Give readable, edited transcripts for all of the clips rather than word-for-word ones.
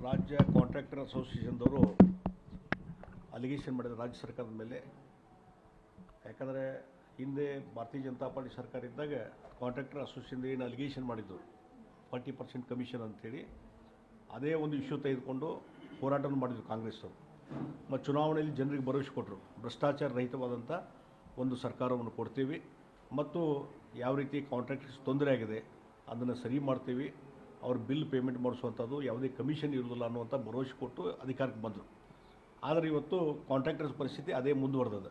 ರಾಜ್ಯ contractor ಅಸೋಸಿಯೇಷನ್ದವರು allegation ಮಾಡಿದ ರಾಜ್ಯ ಸರ್ಕಾರದ ಮೇಲೆ. ಯಾಕಂದರೆ ಹಿಂದೆ ಭಾರತೀಯ ಜನತಾ ಪಾರ್ಟಿ ಸರ್ಕಾರ ಇದ್ದಾಗ ಕಾಂಟ್ರಾಕ್ಟರ್ ಅಸೋಸಿಯೇಷನ್ ಏನು ಅಲಿಗೇಷನ್ ಮಾಡಿದ್ದು 40% ಕಮಿಷನ್ ಅಂಥೇಳಿ ಅದೇ ಒಂದು ಇಶ್ಯೂ ತೆಗೆದುಕೊಂಡು ಹೋರಾಟವನ್ನು ಮಾಡಿದರು ಕಾಂಗ್ರೆಸ್ಸವರು. ಮತ್ತು ಚುನಾವಣೆಯಲ್ಲಿ ಜನರಿಗೆ ಭರವಸೆ ಕೊಟ್ಟರು, ಭ್ರಷ್ಟಾಚಾರ ರಹಿತವಾದಂಥ ಒಂದು ಸರ್ಕಾರವನ್ನು ಕೊಡ್ತೀವಿ ಮತ್ತು ಯಾವ ರೀತಿ ಕಾಂಟ್ರಾಕ್ಟರ್ಸ್ ತೊಂದರೆ ಆಗಿದೆ ಅದನ್ನು ಸರಿ ಮಾಡ್ತೀವಿ, ಅವ್ರ ಬಿಲ್ ಪೇಮೆಂಟ್ ಮಾಡಿಸುವಂಥದ್ದು ಯಾವುದೇ ಕಮಿಷನ್ ಇರೋದಿಲ್ಲ ಅನ್ನುವಂಥ ಭರವಸೆ ಕೊಟ್ಟು ಅಧಿಕಾರಕ್ಕೆ ಬಂದರು. ಆದರೆ ಇವತ್ತು ಕಾಂಟ್ರಾಕ್ಟರ್ಸ್ ಪರಿಸ್ಥಿತಿ ಅದೇ ಮುಂದುವರೆದದ.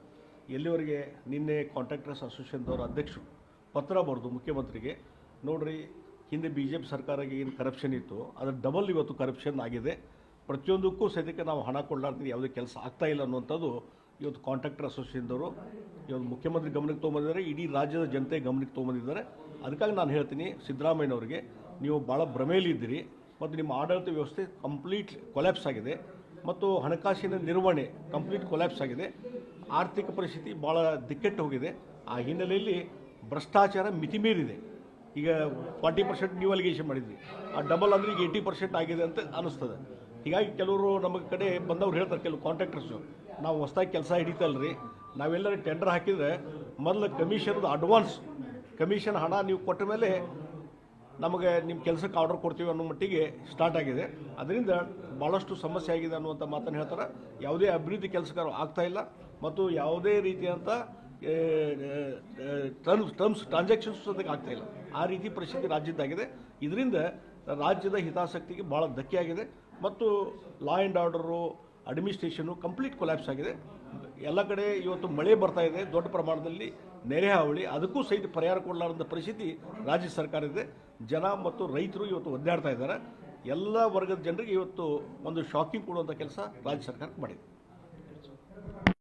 ಎಲ್ಲಿವರೆಗೆ ನಿನ್ನೆ ಕಾಂಟ್ರಾಕ್ಟರ್ಸ್ ಅಸೋಸಿಯೇಷನ್ದವರ ಅಧ್ಯಕ್ಷರು ಪತ್ರ ಬರೆದು ಮುಖ್ಯಮಂತ್ರಿಗೆ, ನೋಡ್ರಿ ಹಿಂದೆ BJP ಸರ್ಕಾರಕ್ಕೆ ಏನು ಕರಪ್ಷನ್ ಇತ್ತು ಅದರ ಡಬಲ್ ಇವತ್ತು ಕರಪ್ಷನ್ ಆಗಿದೆ, ಪ್ರತಿಯೊಂದಕ್ಕೂ ಸದ್ಯಕ್ಕೆ ನಾವು ಹಣ ಕೊಡಲಾರ್ದು ಯಾವುದೇ ಕೆಲಸ ಆಗ್ತಾ ಇಲ್ಲ ಅನ್ನುವಂಥದ್ದು ಇವತ್ತು ಕಾಂಟ್ರಾಕ್ಟರ್ ಅಸೋಸಿಯೇಷನ್ದವರು ಇವತ್ತು ಮುಖ್ಯಮಂತ್ರಿ ಗಮನಕ್ಕೆ ತೊಗೊಂಬಂದಿದ್ದಾರೆ, ಇಡೀ ರಾಜ್ಯದ ಜನತೆ ಗಮನಕ್ಕೆ ತೊಗೊಂಬಂದಿದ್ದಾರೆ. ಅದಕ್ಕಾಗಿ ನಾನು ಹೇಳ್ತೀನಿ ಸಿದ್ದರಾಮಯ್ಯನವರಿಗೆ, ನೀವು ಭಾಳ ಭ್ರಮೆಯಲ್ಲಿದ್ದೀರಿ ಮತ್ತು ನಿಮ್ಮ ಆಡಳಿತ ವ್ಯವಸ್ಥೆ ಕಂಪ್ಲೀಟ್ ಕೊಲ್ಯಾಪ್ಸ್ ಆಗಿದೆ ಮತ್ತು ಹಣಕಾಸಿನ ನಿರ್ವಹಣೆ ಕಂಪ್ಲೀಟ್ ಕೊಲ್ಯಾಪ್ಸ್ ಆಗಿದೆ, ಆರ್ಥಿಕ ಪರಿಸ್ಥಿತಿ ಭಾಳ ದಿಕ್ಕೆಟ್ಟು ಹೋಗಿದೆ. ಆ ಹಿನ್ನೆಲೆಯಲ್ಲಿ ಭ್ರಷ್ಟಾಚಾರ ಮಿತಿಮೀರಿದೆ. ಈಗ 40% ನೀವು ಅಲಿಗೇಷನ್ ಮಾಡಿದ್ವಿ, ಆ ಡಬಲ್ ಅಂದರೆ ಈಗ 80% ಆಗಿದೆ ಅಂತ ಅನ್ನಿಸ್ತದೆ. ಹೀಗಾಗಿ ಕೆಲವರು ನಮ್ಮ ಕಡೆ ಬಂದವ್ರು ಹೇಳ್ತಾರೆ, ಕೆಲವು ಕಾಂಟ್ರಾಕ್ಟರ್ಸು, ನಾವು ಹೊಸದಾಗಿ ಕೆಲಸ ಹಿಡಿತಲ್ರಿ, ನಾವೆಲ್ಲರೂ ಟೆಂಡರ್ ಹಾಕಿದರೆ ಮೊದಲು ಕಮಿಷನ್ದು ಅಡ್ವಾನ್ಸ್ ಕಮಿಷನ್ ಹಣ ನೀವು ಕೊಟ್ಟ ಮೇಲೆ ನಮಗೆ ನಿಮ್ಮ ಕೆಲಸಕ್ಕೆ ಆರ್ಡರ್ ಕೊಡ್ತೀವಿ ಅನ್ನೋ ಮಟ್ಟಿಗೆ ಸ್ಟಾರ್ಟ್ ಆಗಿದೆ. ಅದರಿಂದ ಭಾಳಷ್ಟು ಸಮಸ್ಯೆ ಆಗಿದೆ ಅನ್ನುವಂಥ ಮಾತನ್ನು ಹೇಳ್ತಾರೆ. ಯಾವುದೇ ಅಭಿವೃದ್ಧಿ ಕೆಲಸಗಾರ ಆಗ್ತಾಯಿಲ್ಲ ಮತ್ತು ಯಾವುದೇ ರೀತಿಯಂಥ ಟ್ರಾನ್ಸಾಕ್ಷನ್ಸ್ ಅದಕ್ಕೆ ಆಗ್ತಾಯಿಲ್ಲ. ಆ ರೀತಿ ಪರಿಸ್ಥಿತಿ ರಾಜ್ಯದ್ದಾಗಿದೆ. ಇದರಿಂದ ರಾಜ್ಯದ ಹಿತಾಸಕ್ತಿಗೆ ಭಾಳ ಧಕ್ಕೆ ಆಗಿದೆ ಮತ್ತು law and order administration complete collapse ಆಗಿದೆ. ಎಲ್ಲ ಕಡೆ ಇವತ್ತು ಮಳೆ ಬರ್ತಾ ಇದೆ, ದೊಡ್ಡ ಪ್ರಮಾಣದಲ್ಲಿ ನೆರೆ ಹಾವಳಿ, ಅದಕ್ಕೂ ಸಹಿತ ಪರಿಹಾರ ಕೊಡಲಾರಂಥ ಪರಿಸ್ಥಿತಿ ರಾಜ್ಯ ಸರ್ಕಾರ ಇದೆ. ಜನ ಮತ್ತು ರೈತರು ಇವತ್ತು ಒದ್ದಾಡ್ತಾ ಇದ್ದಾರೆ. ಎಲ್ಲ ವರ್ಗದ ಜನರಿಗೆ ಇವತ್ತು ಒಂದು ಶಾಕಿಂಗ್ ಕೊಡುವಂಥ ಕೆಲಸ ರಾಜ್ಯ ಸರ್ಕಾರ ಮಾಡಿದೆ.